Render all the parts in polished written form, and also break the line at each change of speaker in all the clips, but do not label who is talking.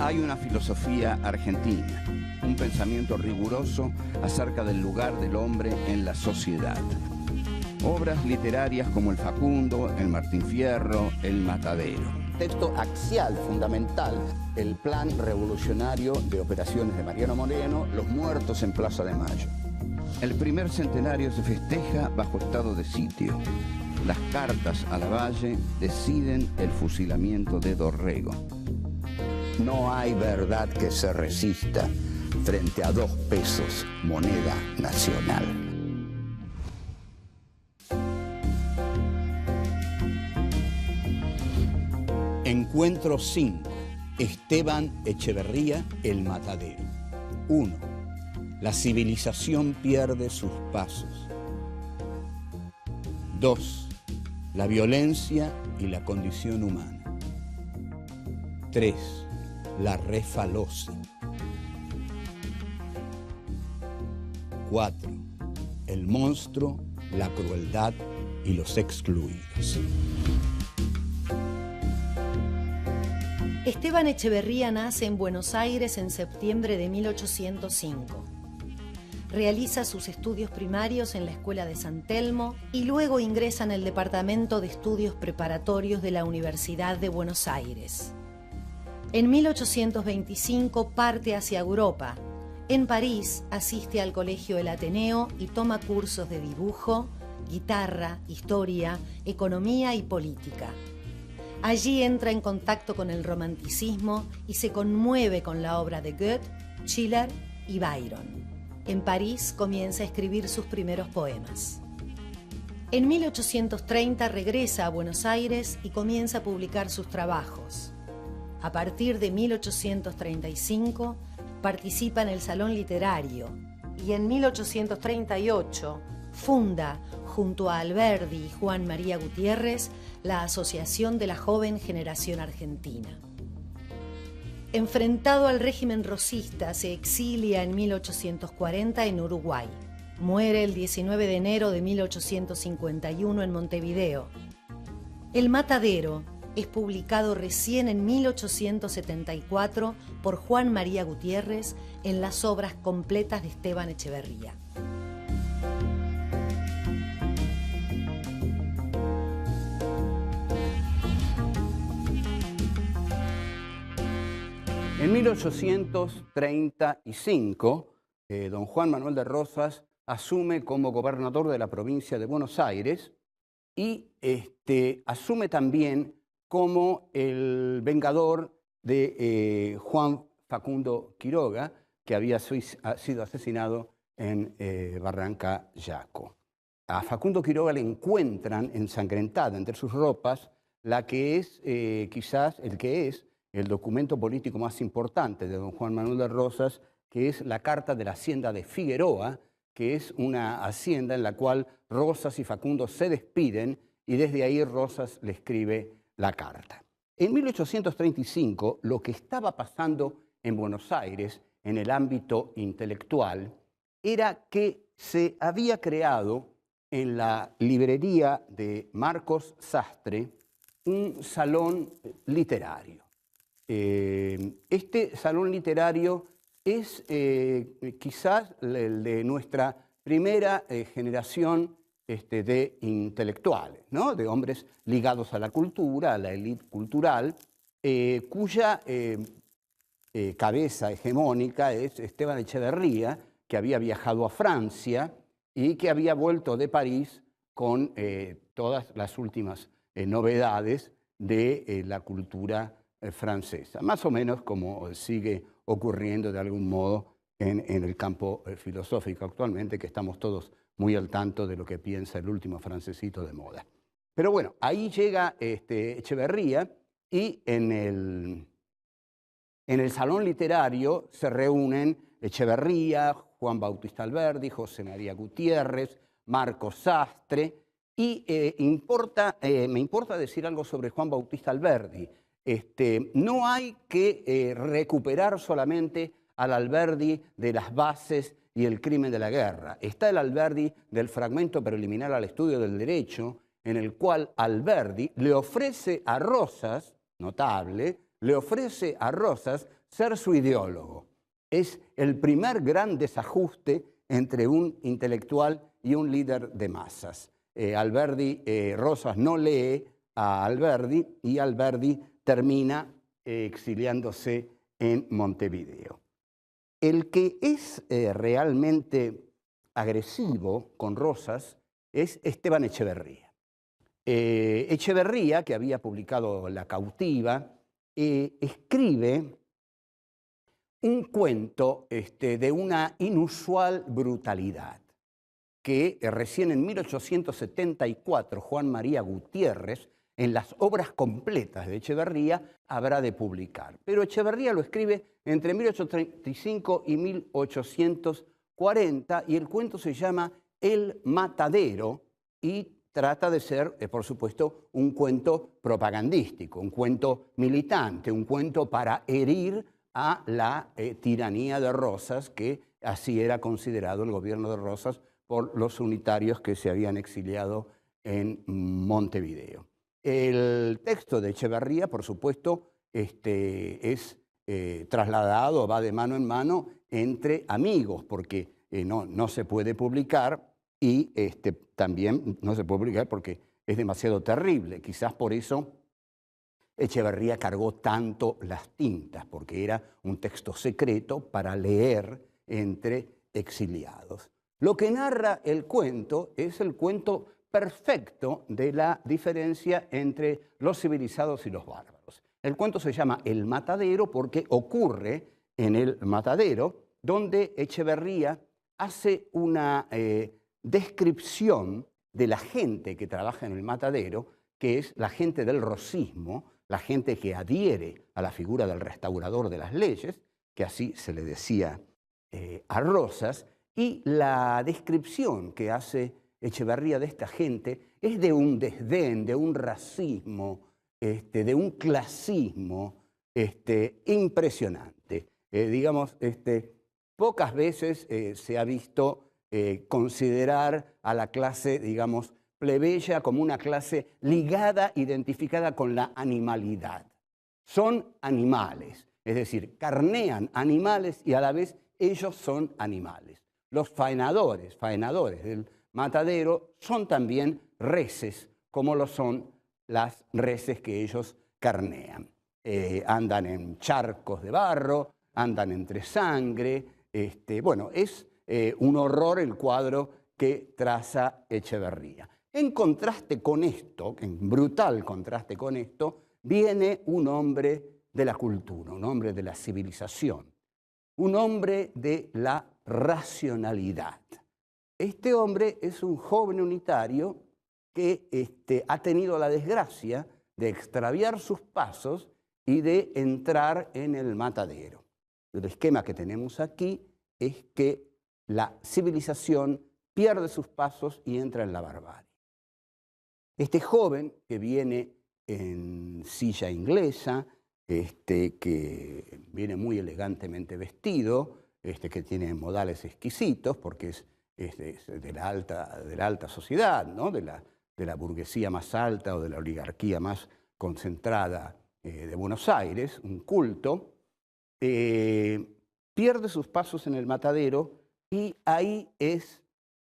Hay una filosofía argentina, un pensamiento riguroso acerca del lugar del hombre en la sociedad. Obras literarias como El Facundo, El Martín Fierro, El Matadero. Texto axial, fundamental, el plan revolucionario de operaciones de Mariano Moreno, Los muertos en Plaza de Mayo. El primer centenario se festeja bajo estado de sitio. Las cartas a Lavalle deciden el fusilamiento de Dorrego. No hay verdad que se resista frente a 2 pesos, moneda nacional. Encuentro 5. Esteban Echeverría, El Matadero. 1. La civilización pierde sus pasos. 2. La violencia y la condición humana. 3. La refalosa. 4. El monstruo, la crueldad y los excluidos.
Esteban Echeverría nace en Buenos Aires en septiembre de 1805. Realiza sus estudios primarios en la Escuela de San Telmo y luego ingresa en el Departamento de Estudios Preparatorios de la Universidad de Buenos Aires. En 1825 parte hacia Europa. En París asiste al Colegio El Ateneo y toma cursos de dibujo, guitarra, historia, economía y política. Allí entra en contacto con el romanticismo y se conmueve con la obra de Goethe, Schiller y Byron. En París comienza a escribir sus primeros poemas. En 1830 regresa a Buenos Aires y comienza a publicar sus trabajos. A partir de 1835 participa en el Salón Literario y en 1838 funda, junto a Alberdi y Juan María Gutiérrez, la Asociación de la Joven Generación Argentina. Enfrentado al régimen rosista, se exilia en 1840 en Uruguay. Muere el 19 de enero de 1851 en Montevideo. El Matadero es publicado recién en 1874 por Juan María Gutiérrez en las obras completas de Esteban Echeverría.
En 1835, don Juan Manuel de Rosas asume como gobernador de la provincia de Buenos Aires y asume también como el vengador de Juan Facundo Quiroga, que había sido asesinado en Barranca Yaco. A Facundo Quiroga le encuentran ensangrentada entre sus ropas la que es quizás el documento político más importante de don Juan Manuel de Rosas, que es la Carta de la Hacienda de Figueroa, que es una hacienda en la cual Rosas y Facundo se despiden y desde ahí Rosas le escribe la carta. En 1835, lo que estaba pasando en Buenos Aires en el ámbito intelectual era que se había creado en la librería de Marcos Sastre un salón literario. Este salón literario es quizás el de nuestra primera generación de intelectuales, ¿no? De hombres ligados a la cultura, a la élite cultural, cuya cabeza hegemónica es Esteban Echeverría, que había viajado a Francia y que había vuelto de París con todas las últimas novedades de la cultura francesa, más o menos como sigue ocurriendo de algún modo en el campo filosófico actualmente, que estamos todos muy al tanto de lo que piensa el último francesito de moda. Pero bueno, ahí llega Echeverría y en el salón literario se reúnen Echeverría, Juan Bautista Alberdi, José María Gutiérrez, Marcos Sastre, y me importa decir algo sobre Juan Bautista Alberdi. No hay que recuperar solamente al Alberdi de las bases y el crimen de la guerra. Está el Alberdi del fragmento preliminar al estudio del derecho, en el cual Alberdi le ofrece a Rosas, notable, le ofrece a Rosas ser su ideólogo. Es el primer gran desajuste entre un intelectual y un líder de masas. Rosas no lee a Alberdi y Alberdi termina exiliándose en Montevideo. El que es realmente agresivo con Rosas es Esteban Echeverría. Echeverría, que había publicado La cautiva, escribe un cuento de una inusual brutalidad que recién en 1874 Juan María Gutiérrez, en las obras completas de Echeverría, habrá de publicar. Pero Echeverría lo escribe entre 1835 y 1840 y el cuento se llama El Matadero y trata de ser, por supuesto, un cuento propagandístico, un cuento militante, un cuento para herir a la tiranía de Rosas, que así era considerado el gobierno de Rosas por los unitarios que se habían exiliado en Montevideo. El texto de Echeverría, por supuesto, es trasladado, va de mano en mano entre amigos, porque no se puede publicar y también no se puede publicar porque es demasiado terrible. Quizás por eso Echeverría cargó tanto las tintas, porque era un texto secreto para leer entre exiliados. Lo que narra el cuento es el cuento perfecto de la diferencia entre los civilizados y los bárbaros. El cuento se llama El Matadero porque ocurre en el matadero, donde Echeverría hace una descripción de la gente que trabaja en el matadero, que es la gente del rosismo, la gente que adhiere a la figura del restaurador de las leyes, que así se le decía a Rosas, y la descripción que hace Echeverría de esta gente es de un desdén, de un racismo, de un clasismo impresionante. Digamos, pocas veces se ha visto considerar a la clase, digamos, plebeya como una clase ligada, identificada con la animalidad. Son animales, es decir, carnean animales y a la vez ellos son animales. Los faenadores del matadero son también reses, como lo son las reses que ellos carnean. Andan en charcos de barro, andan entre sangre. Bueno, es un horror el cuadro que traza Echeverría. En contraste con esto, en brutal contraste con esto, viene un hombre de la cultura, un hombre de la civilización, un hombre de la racionalidad. Este hombre es un joven unitario que ha tenido la desgracia de extraviar sus pasos y de entrar en el matadero. El esquema que tenemos aquí es que la civilización pierde sus pasos y entra en la barbarie. Este joven que viene en silla inglesa, que viene muy elegantemente vestido, que tiene modales exquisitos porque es de la alta sociedad, ¿no? de la burguesía más alta o de la oligarquía más concentrada de Buenos Aires, un culto, pierde sus pasos en el matadero y ahí es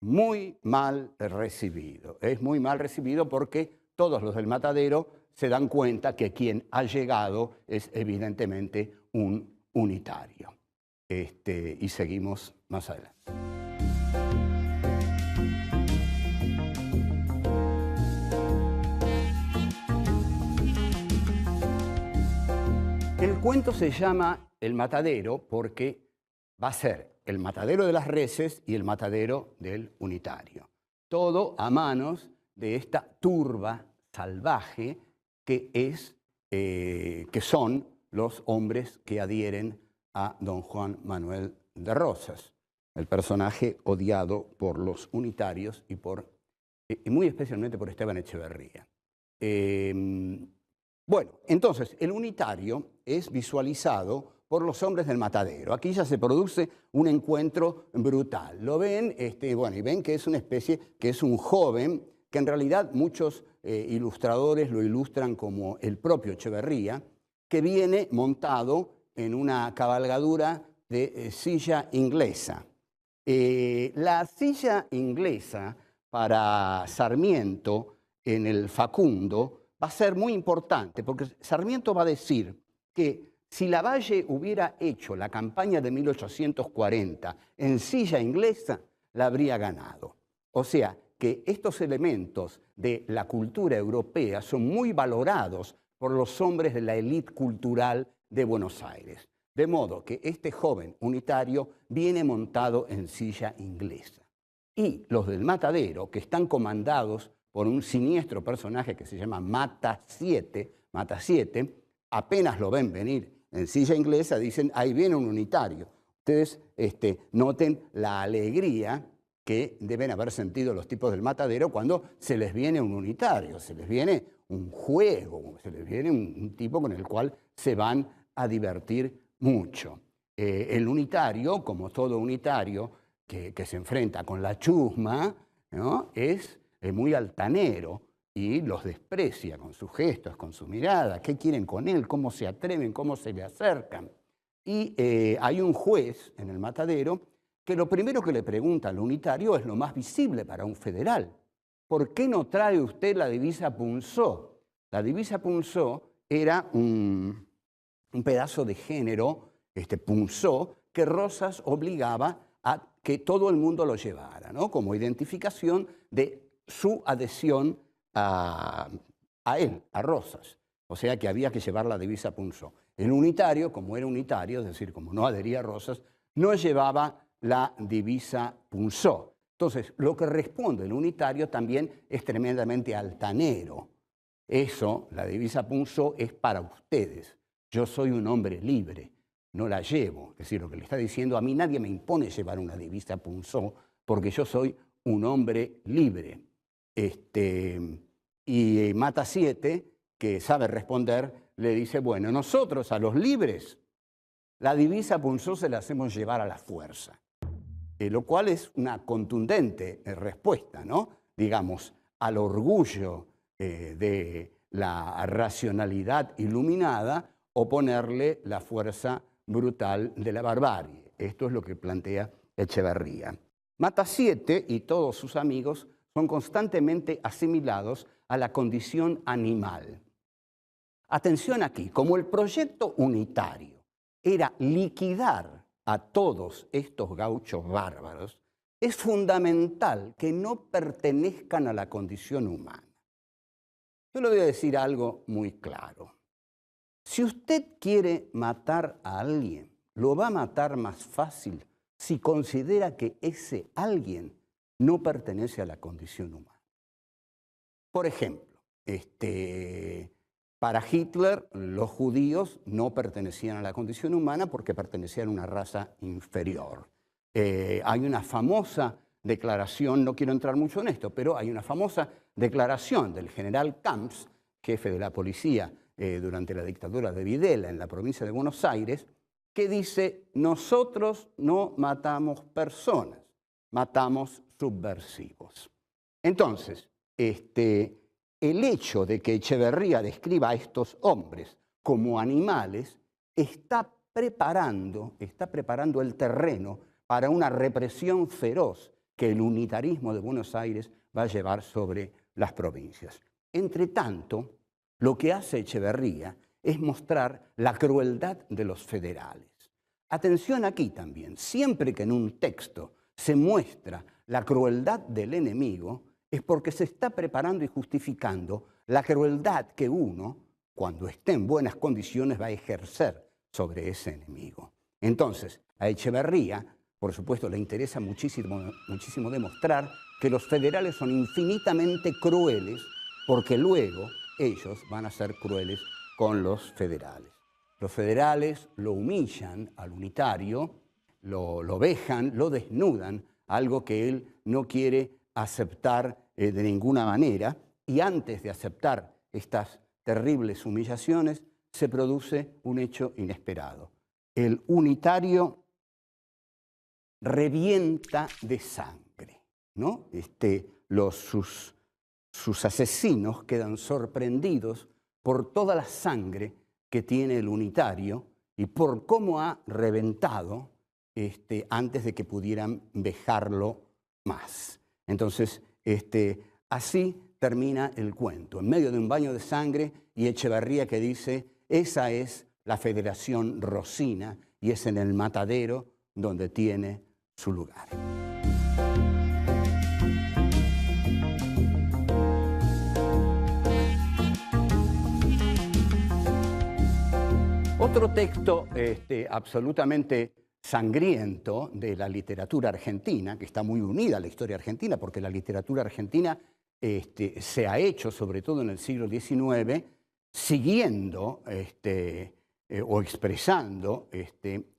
muy mal recibido. Es muy mal recibido porque todos los del matadero se dan cuenta que quien ha llegado es evidentemente un unitario. Y seguimos más adelante. El cuento se llama El Matadero porque va a ser el matadero de las reses y el matadero del unitario. Todo a manos de esta turba salvaje que son los hombres que adhieren a don Juan Manuel de Rosas, el personaje odiado por los unitarios y muy especialmente por Esteban Echeverría. Bueno, entonces el unitario es visualizado por los hombres del matadero. Aquí ya se produce un encuentro brutal. Lo ven, bueno, y ven que es una especie, que es un joven, que en realidad muchos ilustradores lo ilustran como el propio Echeverría, que viene montado en una cabalgadura de silla inglesa. La silla inglesa para Sarmiento en el Facundo va a ser muy importante, porque Sarmiento va a decir que si Lavalle hubiera hecho la campaña de 1840 en silla inglesa, la habría ganado. O sea, que estos elementos de la cultura europea son muy valorados por los hombres de la élite cultural de Buenos Aires. De modo que este joven unitario viene montado en silla inglesa. Y los del Matadero, que están comandados por un siniestro personaje que se llama Mata 7, apenas lo ven venir en silla inglesa, dicen, ahí viene un unitario. Ustedes noten la alegría que deben haber sentido los tipos del Matadero cuando se les viene un unitario, se les viene un juego, se les viene un tipo con el cual se van a divertir mucho. El unitario, como todo unitario que se enfrenta con la chusma, ¿no?, es muy altanero y los desprecia con sus gestos, con su mirada. ¿Qué quieren con él? ¿Cómo se atreven? ¿Cómo se le acercan? Y hay un juez en el Matadero que lo primero que le pregunta al unitario es lo más visible para un federal. ¿Por qué no trae usted la divisa Punzó? La divisa Punzó era un pedazo de género, Punzó, que Rosas obligaba a que todo el mundo lo llevara, ¿no?, como identificación de su adhesión a él, a Rosas. O sea que había que llevar la divisa Punzó. El unitario, como era unitario, es decir, como no adhería a Rosas, no llevaba la divisa Punzó. Entonces, lo que responde el unitario también es tremendamente altanero. Eso, la divisa Punzó, es para ustedes. Yo soy un hombre libre, no la llevo. Es decir, lo que le está diciendo, a mí nadie me impone llevar una divisa Punzó, porque yo soy un hombre libre. Y Mata 7, que sabe responder, le dice, bueno, nosotros a los libres la divisa Punzó se la hacemos llevar a la fuerza. Lo cual es una contundente respuesta, ¿no?, digamos, al orgullo de la racionalidad iluminada, oponerle la fuerza brutal de la barbarie. Esto es lo que plantea Echeverría. Mata 7 y todos sus amigos son constantemente asimilados a la condición animal. Atención aquí, como el proyecto unitario era liquidar a todos estos gauchos bárbaros, es fundamental que no pertenezcan a la condición humana. Yo le voy a decir algo muy claro. Si usted quiere matar a alguien, lo va a matar más fácil si considera que ese alguien no pertenece a la condición humana. Por ejemplo, para Hitler los judíos no pertenecían a la condición humana porque pertenecían a una raza inferior. Hay una famosa declaración, no quiero entrar mucho en esto, pero hay una famosa declaración del general Camps, jefe de la policía durante la dictadura de Videla en la provincia de Buenos Aires, que dice, nosotros no matamos personas, matamos subversivos. Entonces, el hecho de que Echeverría describa a estos hombres como animales está preparando el terreno para una represión feroz que el unitarismo de Buenos Aires va a llevar sobre las provincias. Entre tanto, lo que hace Echeverría es mostrar la crueldad de los federales. Atención aquí también, siempre que en un texto se muestra la crueldad del enemigo, es porque se está preparando y justificando la crueldad que uno, cuando esté en buenas condiciones, va a ejercer sobre ese enemigo. Entonces, a Echeverría, por supuesto, le interesa muchísimo demostrar que los federales son infinitamente crueles, porque luego ellos van a ser crueles con los federales. Los federales lo humillan al unitario, lo vejan, lo desnudan, algo que él no quiere aceptar de ninguna manera, y antes de aceptar estas terribles humillaciones se produce un hecho inesperado. El unitario revienta de sangre, ¿no? Sus asesinos quedan sorprendidos por toda la sangre que tiene el unitario y por cómo ha reventado antes de que pudieran vejarlo más. Entonces, así termina el cuento, en medio de un baño de sangre, y Echevarría que dice: esa es la Federación Rosina y es en el matadero donde tiene su lugar. Otro texto absolutamente sangriento de la literatura argentina, que está muy unida a la historia argentina, porque la literatura argentina se ha hecho, sobre todo en el siglo XIX, siguiendo o expresando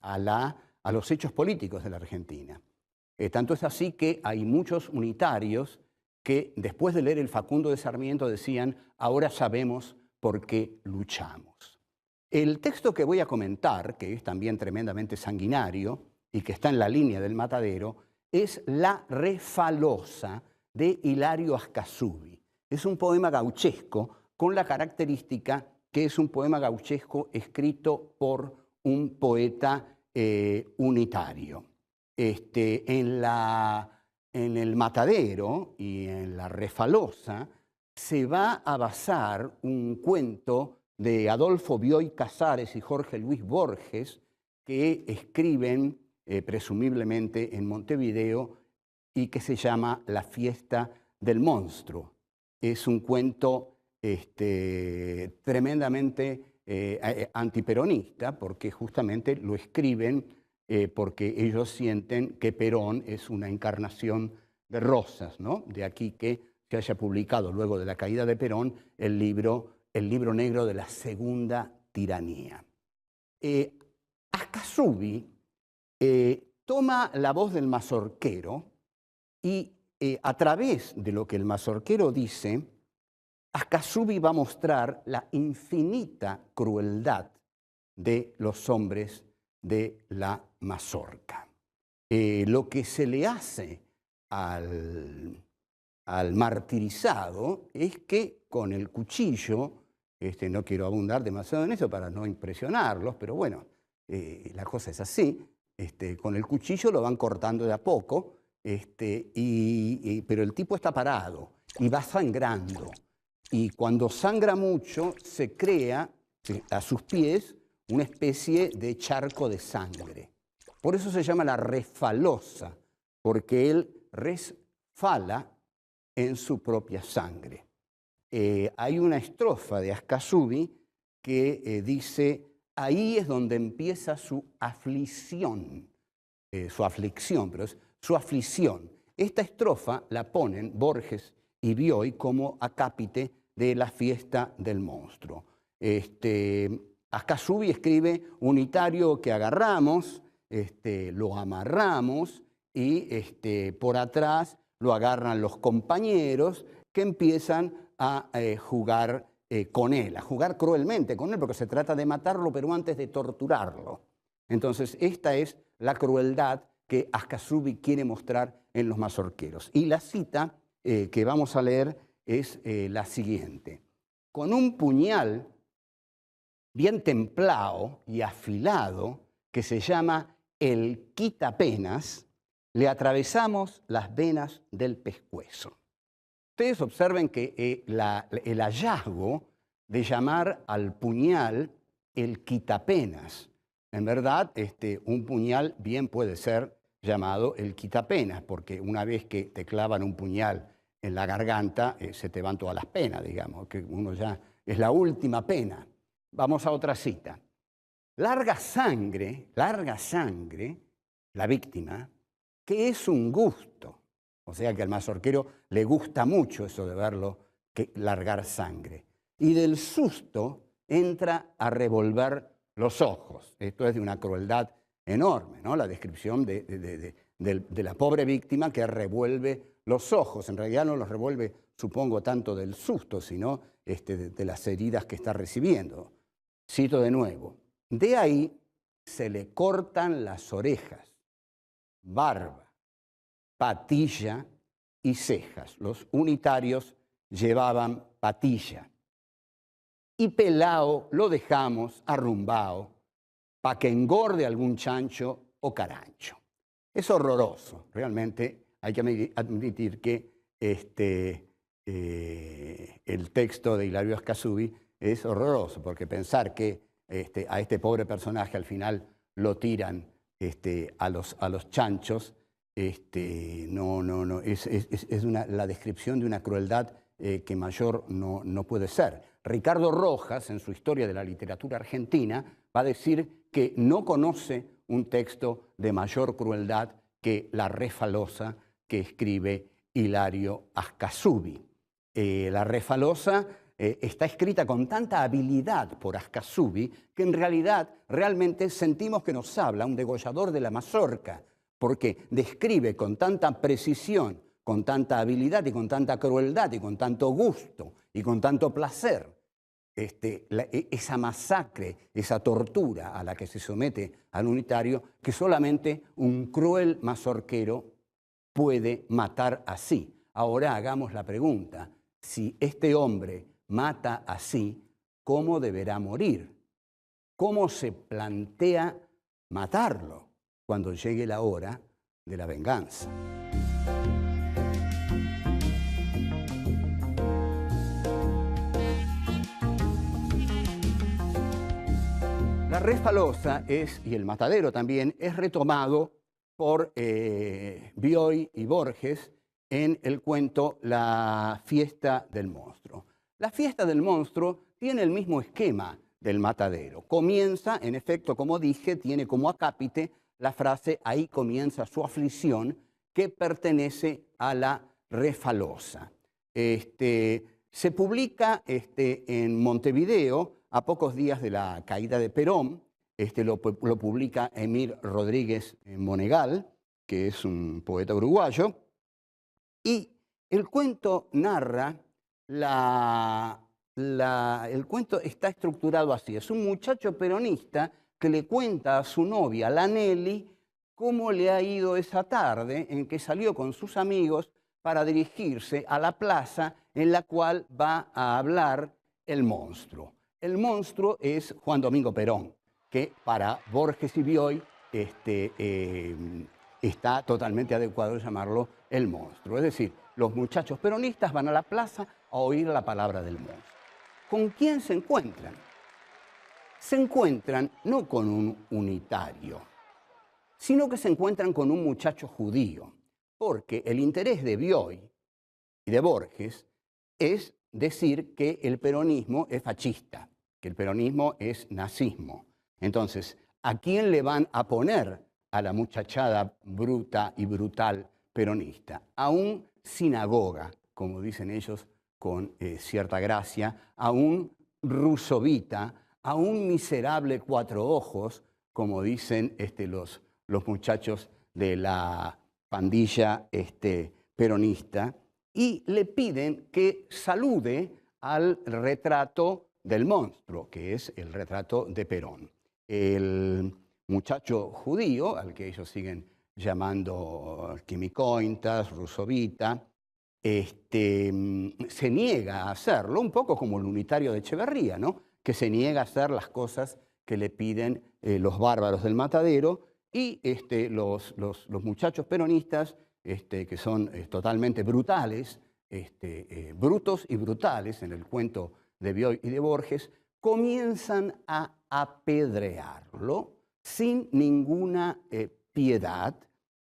a los hechos políticos de la Argentina. Tanto es así que hay muchos unitarios que después de leer el Facundo de Sarmiento decían: ahora sabemos por qué luchamos. El texto que voy a comentar, que es también tremendamente sanguinario y que está en la línea del matadero, es La Refalosa de Hilario Ascasubi. Es un poema gauchesco con la característica que es un poema gauchesco escrito por un poeta unitario. En el matadero y en La Refalosa se va a basar un cuento de Adolfo Bioy Casares y Jorge Luis Borges, que escriben presumiblemente en Montevideo y que se llama La fiesta del monstruo. Es un cuento tremendamente antiperonista, porque justamente lo escriben porque ellos sienten que Perón es una encarnación de Rosas, ¿no? De aquí que se haya publicado luego de la caída de Perón el libro negro de la segunda tiranía. Ascasubi toma la voz del mazorquero y a través de lo que el mazorquero dice, Ascasubi va a mostrar la infinita crueldad de los hombres de la mazorca. Lo que se le hace al martirizado es que con el cuchillo, no quiero abundar demasiado en eso para no impresionarlos, pero bueno, la cosa es así, con el cuchillo lo van cortando de a poco, pero el tipo está parado y va sangrando. Y cuando sangra mucho, se crea a sus pies una especie de charco de sangre. Por eso se llama La Refalosa, porque él resfala en su propia sangre. Hay una estrofa de Ascasubi que dice: ahí es donde empieza su aflicción, pero es su aflicción. Esta estrofa la ponen Borges y Bioy como acápite de La fiesta del monstruo. Ascasubi escribe: unitario que agarramos, lo amarramos y por atrás lo agarran los compañeros que empiezan a jugar con él, a jugar cruelmente con él, porque se trata de matarlo, pero antes de torturarlo. Entonces, esta es la crueldad que Ascasubi quiere mostrar en los mazorqueros. Y la cita que vamos a leer es la siguiente: con un puñal bien templado y afilado, que se llama el quitapenas, le atravesamos las venas del pescuezo. Ustedes observen que el hallazgo de llamar al puñal el quitapenas, en verdad un puñal bien puede ser llamado el quitapenas, porque una vez que te clavan un puñal en la garganta, se te van todas las penas, digamos, que uno ya es la última pena. Vamos a otra cita. Larga sangre, la víctima, que es un gusto. O sea que al mazorquero le gusta mucho eso de verlo largar sangre. Y del susto entra a revolver los ojos. Esto es de una crueldad enorme, ¿no? La descripción de la pobre víctima que revuelve los ojos. En realidad no los revuelve, supongo, tanto del susto, sino de las heridas que está recibiendo. Cito de nuevo. De ahí se le cortan las orejas, barba, patilla y cejas. Los unitarios llevaban patilla. Y pelao lo dejamos arrumbao para que engorde algún chancho o carancho. Es horroroso, realmente hay que admitir que el texto de Hilario Ascasubi es horroroso, porque pensar que a este pobre personaje al final lo tiran a los chanchos, no, es la descripción de una crueldad que mayor no puede ser. Ricardo Rojas, en su Historia de la Literatura Argentina, va a decir que no conoce un texto de mayor crueldad que La Refalosa que escribe Hilario Ascasubi. La Refalosa está escrita con tanta habilidad por Ascasubi que en realidad realmente sentimos que nos habla un degollador de la mazorca, porque describe con tanta precisión, con tanta habilidad y con tanta crueldad y con tanto gusto y con tanto placer esa masacre, esa tortura a la que se somete al unitario, que solamente un cruel mazorquero puede matar así. Ahora hagamos la pregunta: si este hombre mata así, ¿cómo deberá morir? ¿Cómo se plantea matarlo cuando llegue la hora de la venganza? La Refalosa y el matadero también es retomado por Bioy y Borges en el cuento La fiesta del monstruo. La fiesta del monstruo tiene el mismo esquema del matadero. Comienza, en efecto, como dije, tiene como acápite la frase "ahí comienza su aflicción", que pertenece a la Refalosa. Se publica en Montevideo a pocos días de la caída de Perón. Lo publica Emir Rodríguez Monegal, que es un poeta uruguayo, y el cuento narra, el cuento está estructurado así: es un muchacho peronista que le cuenta a su novia, la Nelly, cómo le ha ido esa tarde en que salió con sus amigos para dirigirse a la plaza en la cual va a hablar el monstruo. El monstruo es Juan Domingo Perón, que para Borges y Bioy está totalmente adecuado llamarlo el monstruo. Es decir, los muchachos peronistas van a la plaza a oír la palabra del monstruo. ¿Con quién se encuentran? Se encuentran no con un unitario, sino que se encuentran con un muchacho judío, porque el interés de Bioy y de Borges es decir que el peronismo es fascista, que el peronismo es nazismo. Entonces, ¿a quién le van a poner a la muchachada bruta y brutal peronista? A un sinagoga, como dicen ellos con cierta gracia, a un rusovita, a un miserable cuatro ojos, como dicen los muchachos de la pandilla peronista, y le piden que salude al retrato del monstruo, que es el retrato de Perón. El muchacho judío, al que ellos siguen llamando Quimicointas, Rusovita, se niega a hacerlo, un poco como el unitario de Echeverría, ¿no?, que se niega a hacer las cosas que le piden los bárbaros del matadero, y los muchachos peronistas, que son totalmente brutales, brutos y brutales, en el cuento de Bioy y de Borges, comienzan a apedrearlo sin ninguna piedad,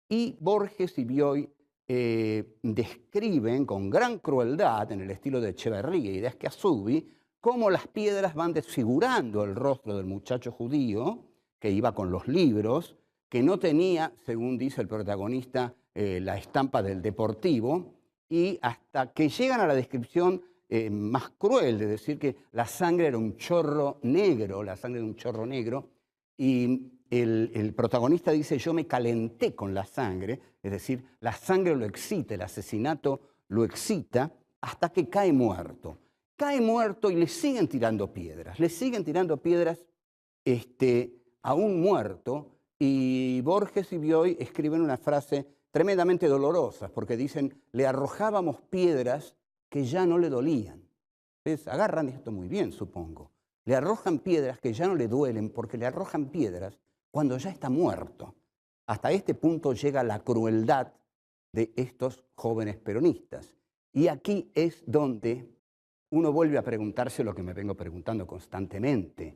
y Borges y Bioy describen con gran crueldad, en el estilo de Echeverría y de Ascasubi, cómo las piedras van desfigurando el rostro del muchacho judío, que iba con los libros, que no tenía, según dice el protagonista, la estampa del Deportivo, y hasta que llegan a la descripción más cruel de decir que la sangre era un chorro negro, la sangre de un chorro negro, y el protagonista dice: yo me calenté con la sangre, es decir, la sangre lo excita, el asesinato lo excita, hasta que cae muerto. Cae muerto y le siguen tirando piedras a un muerto, y Borges y Bioy escriben una frase tremendamente dolorosa, porque dicen: le arrojábamos piedras que ya no le dolían. Entonces, agarran esto muy bien, supongo. le arrojan piedras que ya no le duelen, porque le arrojan piedras cuando ya está muerto. Hasta este punto llega la crueldad de estos jóvenes peronistas. Y aquí es donde uno vuelve a preguntarse lo que me vengo preguntando constantemente.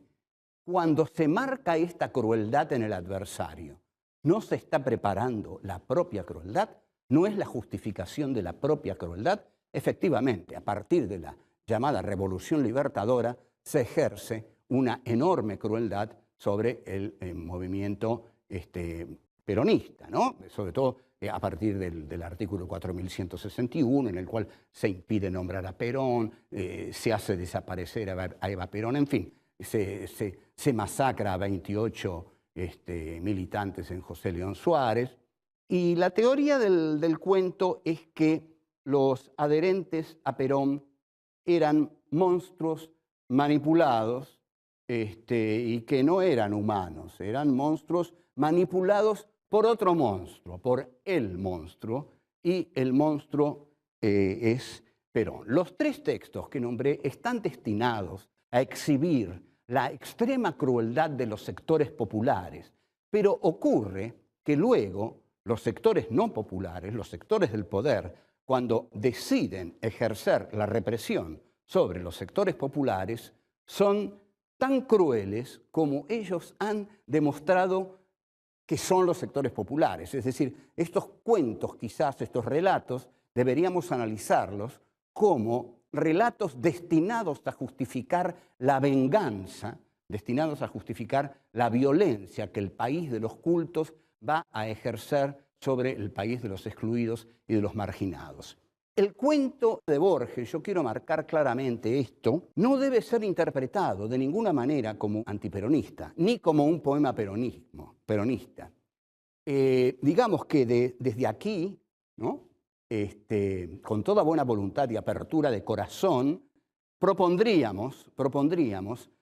Cuando se marca esta crueldad en el adversario, ¿no se está preparando la propia crueldad? ¿No es la justificación de la propia crueldad? Efectivamente, a partir de la llamada Revolución Libertadora, se ejerce una enorme crueldad sobre el movimiento peronista, ¿no? Sobre todo a partir del artículo 4161, en el cual se impide nombrar a Perón, se hace desaparecer a Eva Perón, en fin, se masacra a 28 militantes en José León Suárez. Y la teoría del cuento es que los adherentes a Perón eran monstruos manipulados y que no eran humanos, eran monstruos manipulados por otro monstruo, por el monstruo, y el monstruo es Perón. Los tres textos que nombré están destinados a exhibir la extrema crueldad de los sectores populares, pero ocurre que luego los sectores no populares, los sectores del poder, cuando deciden ejercer la represión sobre los sectores populares, son tan crueles como ellos han demostrado que son los sectores populares. Es decir, estos cuentos, quizás estos relatos, deberíamos analizarlos como relatos destinados a justificar la venganza, destinados a justificar la violencia que el país de los cultos va a ejercer sobre el país de los excluidos y de los marginados. El cuento de Borges, yo quiero marcar claramente esto, no debe ser interpretado de ninguna manera como antiperonista, ni como un poema peronista. Digamos que desde aquí, ¿no? Con toda buena voluntad y apertura de corazón, propondríamos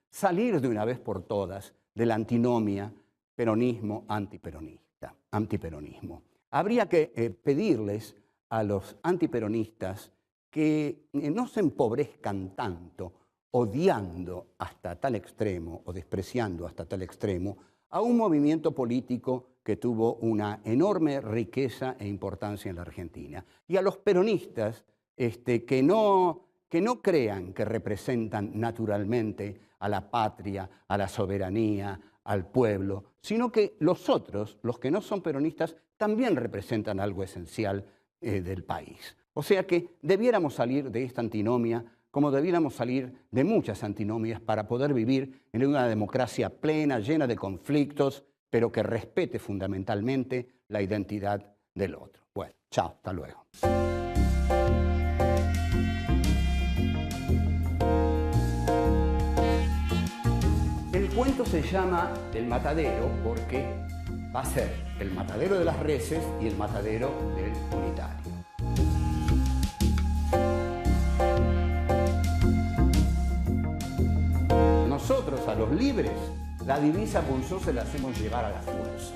salir de una vez por todas de la antinomia peronismo-antiperonismo. Habría que pedirles a los antiperonistas que no se empobrezcan tanto odiando hasta tal extremo o despreciando hasta tal extremo a un movimiento político que tuvo una enorme riqueza e importancia en la Argentina. Y a los peronistas que no crean que representan naturalmente a la patria, a la soberanía, al pueblo, sino que los otros, los que no son peronistas, también representan algo esencial del país. O sea que debiéramos salir de esta antinomia como debiéramos salir de muchas antinomias para poder vivir en una democracia plena, llena de conflictos, pero que respete fundamentalmente la identidad del otro. Bueno, chao, hasta luego. El cuento se llama El Matadero porque va a ser el matadero de las reses y el matadero del unitario. Nosotros, a los libres, la divisa pulsó se la hacemos llevar a la fuerza.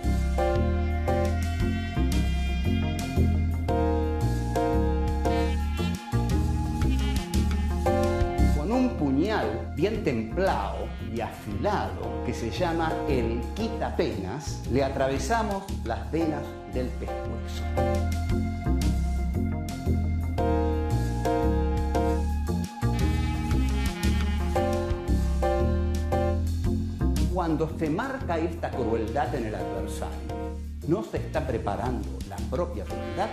Con un puñal bien templado y afilado que se llama el quitapenas, le atravesamos las venas del pescuezo. Cuando se marca esta crueldad en el adversario, ¿no se está preparando la propia crueldad?